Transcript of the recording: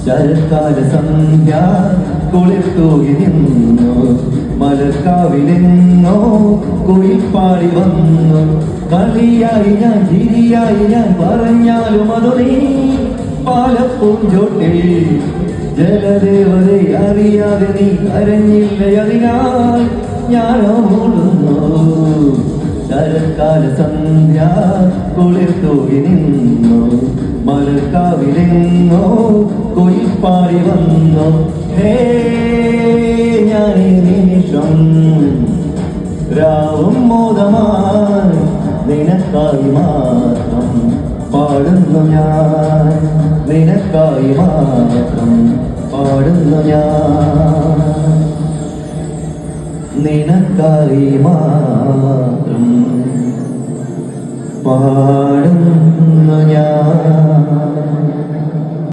ശരത്കാല സന്ധ്യ കുളിർത്തൂകി നിന്നു മലർക്കാവിലെങ്ങോ കുയിൽപ്പാടി വന്നു കളിയായി ഞാൻ ചിരിയായി ഞാൻ പറഞ്ഞാലും അതു നീ പാലപ്പൂഞ്ചോട്ടിൽ ജലദേവരെ അറിയാതെ നീ കരഞ്ഞില്ല അതിനാൽ ഞാനോ മൂടുന്നു ശരത്കാല സന്ധ്യ കുളിർത്തൂകി നിന്നു മലർക്കാവിലെങ്ങോ കുയിൽപ്പാടി വന്നു ഹേ ഞാനീ നിമിഷം രാവും മോദമായി നിനക്കായി മാത്രം പാടുന്നു ഞാൻ നിനക്കായി മാത്രം പാടുന്നു ഞാൻ നിനക്കായി മാത്രം പാടുന്നു ഞാൻ